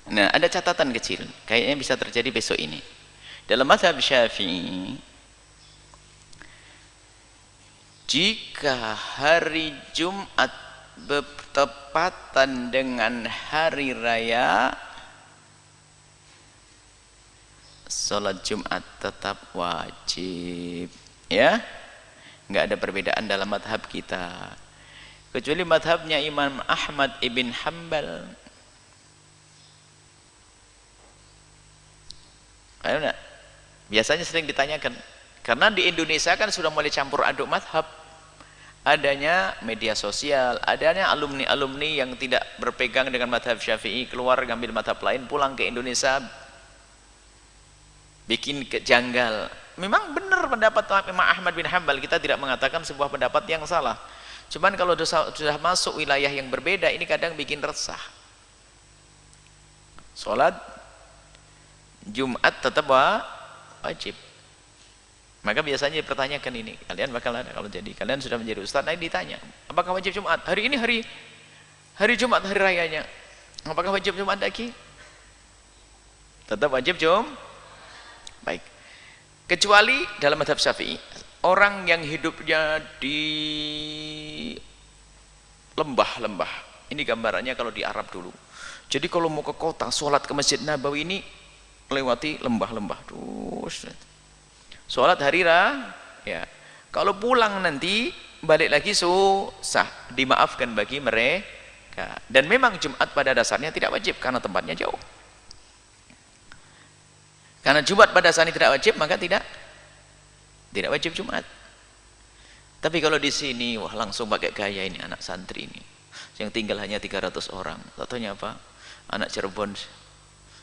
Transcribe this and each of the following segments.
Nah, ada catatan kecil, kayaknya bisa terjadi besok ini. Dalam mazhab Syafi'i, jika hari Jumat bertepatan dengan hari raya, sholat Jumat tetap wajib. Ya, nggak ada perbedaan dalam madhab kita, kecuali madhabnya Imam Ahmad ibn Hanbal. Biasanya sering ditanyakan, karena di Indonesia kan sudah mulai campur aduk madhab, adanya media sosial, adanya alumni-alumni yang tidak berpegang dengan madhab Syafi'i, keluar ngambil madhab lain, pulang ke Indonesia bikin kejanggal. Memang benar pendapat Imam Ahmad bin Hanbal, kita tidak mengatakan sebuah pendapat yang salah, cuman kalau sudah masuk wilayah yang berbeda, ini kadang bikin resah. Sholat Jumat tetap wajib. Maka biasanya dipertanyakan ini, kalian bakal ada, kalau jadi kalian sudah menjadi ustaz, nanti ditanya, apakah wajib Jumat? Hari ini hari Jumat, hari rayanya, apakah wajib Jumat lagi? Tetap wajib baik. Kecuali dalam mazhab Syafi'i, orang yang hidupnya di lembah-lembah, ini gambarannya kalau di Arab dulu. Jadi kalau mau ke kota, sholat ke Masjid Nabawi ini lewati lembah-lembah terus. Sholat hari ya. Kalau pulang nanti balik lagi susah, dimaafkan bagi mereka. Dan memang Jumat pada dasarnya tidak wajib karena tempatnya jauh. Karena Jumat pada dasarnya tidak wajib, maka tidak wajib Jumat. Tapi kalau di sini, wah langsung pakai gaya ini anak santri ini, yang tinggal hanya 300 orang. Contohnya apa? Anak Cirebon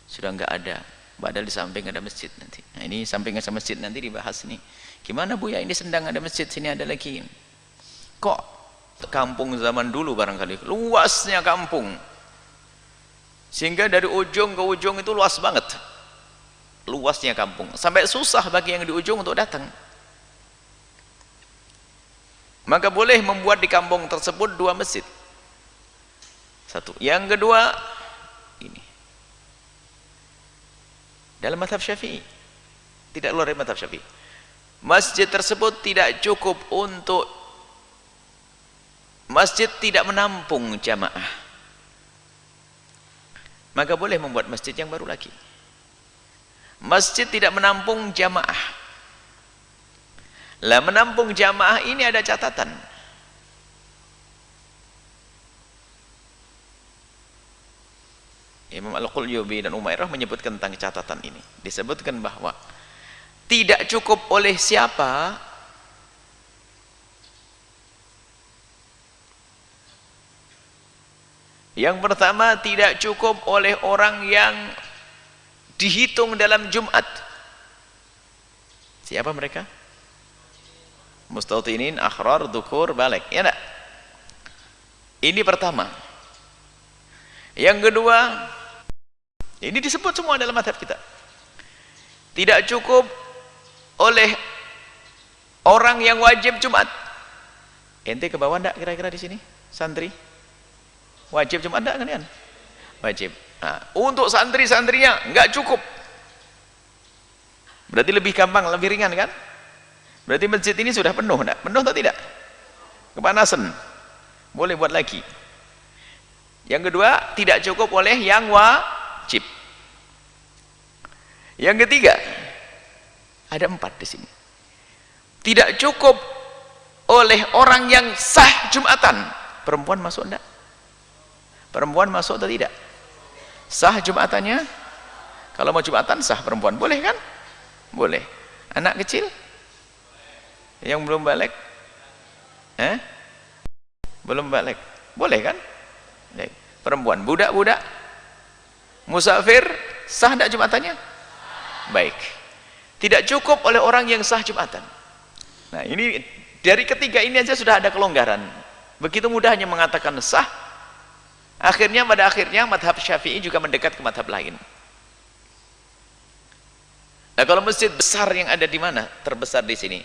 sudah nggak ada. Padahal di samping ada masjid nanti. Nah, ini samping ada masjid nanti dibahas nih. Gimana Bu ya, ini Sendang ada masjid, sini ada lagi. Kok kampung zaman dulu barangkali, luasnya kampung. Sehingga dari ujung ke ujung itu luas banget. Luasnya kampung. Sampai susah bagi yang di ujung untuk datang. Maka boleh membuat di kampung tersebut 2 masjid. Satu. Yang kedua, ini. Dalam mazhab Syafi'i, tidak luar dari mazhab Syafi'i, masjid tersebut tidak cukup untuk, masjid tidak menampung jamaah, maka boleh membuat masjid yang baru lagi. Masjid tidak menampung jamaah. Lah menampung jamaah ini ada catatan. Imam Al-Qulyubi dan Umairah menyebutkan tentang catatan ini. Disebutkan bahwa tidak cukup oleh siapa? Yang pertama, tidak cukup oleh orang yang dihitung dalam Jumat. Siapa mereka? Mustautinin, akhrar, dhukur, balik. Ya enggak? Ini pertama. Yang kedua, ini disebut semua dalam mazhab kita. Tidak cukup oleh orang yang wajib Jumat. Ente ke bawah enggak kira-kira di sini? Santri? Wajib Jumat enggak kalian? Wajib. Nah, untuk santri-santrinya enggak cukup. Berarti lebih gampang, lebih ringan kan? Berarti masjid ini sudah penuh enggak? Penuh atau tidak? Kepanasan. Boleh buat lagi. Yang kedua, tidak cukup oleh yang wajib. Yang ketiga, ada 4 di sini. Tidak cukup oleh orang yang sah Jumatan. Perempuan masuk enggak? Perempuan masuk atau tidak? Sah Jumatannya? Kalau mau Jumatan sah perempuan, boleh kan? Boleh. Anak kecil? Yang belum balik? Belum balik? Boleh kan? Perempuan, budak-budak, musafir, sah tidak Jumatannya? Baik. Tidak cukup oleh orang yang sah Jumatan. Nah ini, dari ketiga ini aja sudah ada kelonggaran. Begitu mudahnya mengatakan sah, akhirnya pada akhirnya madhab Syafi'i juga mendekat ke madhab lain. Nah kalau masjid besar yang ada di mana? Terbesar di sini.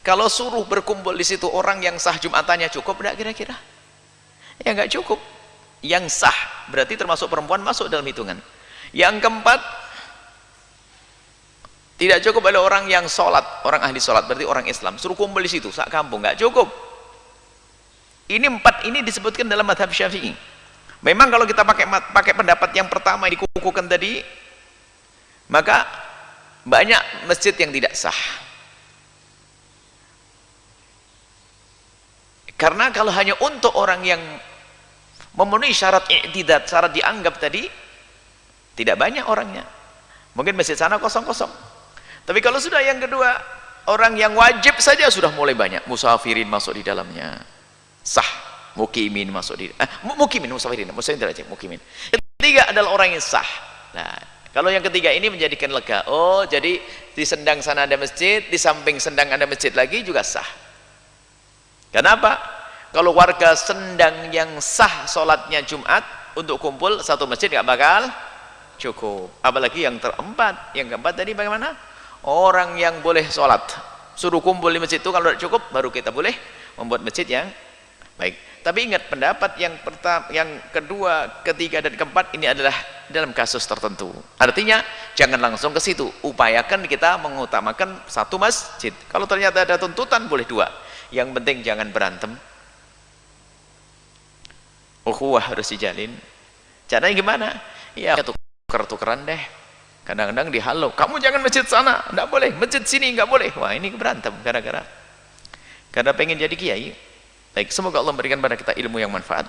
Kalau suruh berkumpul di situ orang yang sah Jumatannya cukup tidak kira-kira? Ya nggak cukup. Yang sah berarti termasuk perempuan masuk dalam hitungan. Yang keempat, tidak cukup ada orang yang sholat, orang ahli sholat, berarti orang Islam, suruh kumpul di situ, sak kampung, nggak cukup. Ini empat ini disebutkan dalam madhab Syafi'i. Memang kalau kita pakai pendapat yang pertama yang dikukuhkan tadi, maka banyak masjid yang tidak sah. Karena kalau hanya untuk orang yang memenuhi syarat i'tidad, syarat dianggap tadi, tidak banyak orangnya. Mungkin masjid sana kosong-kosong. Tapi kalau sudah yang kedua, orang yang wajib saja sudah mulai banyak. Musafirin masuk di dalamnya. Sah. Mukimin masuk di mukimin, musafirin. Musafirin tidak cek, mukimin. Ketiga adalah orang yang sah. Nah, kalau yang ketiga ini menjadikan lega. Oh, jadi di sendang sana ada masjid, di samping sendang ada masjid lagi juga sah. Kenapa? Kalau warga sendang yang sah sholatnya Jumat untuk kumpul satu masjid nggak bakal cukup. Apalagi yang keempat tadi bagaimana? Orang yang boleh sholat suruh kumpul di masjid itu kalau tidak cukup baru kita boleh membuat masjid yang baik. Tapi ingat pendapat yang pertama, yang kedua, ketiga dan keempat ini adalah dalam kasus tertentu. Artinya jangan langsung ke situ. Upayakan kita mengutamakan satu masjid. Kalau ternyata ada tuntutan boleh dua. Yang penting jangan berantem. Ukhuwah harus dijalin. Caranya gimana? Ya tuker-tukeran deh. Kadang-kadang dihalau. Kamu jangan masjid sana, enggak boleh. Masjid sini enggak boleh. Wah, ini berantem gara-gara karena pengen jadi kiai. Baik, semoga Allah memberikan pada kita ilmu yang manfaat.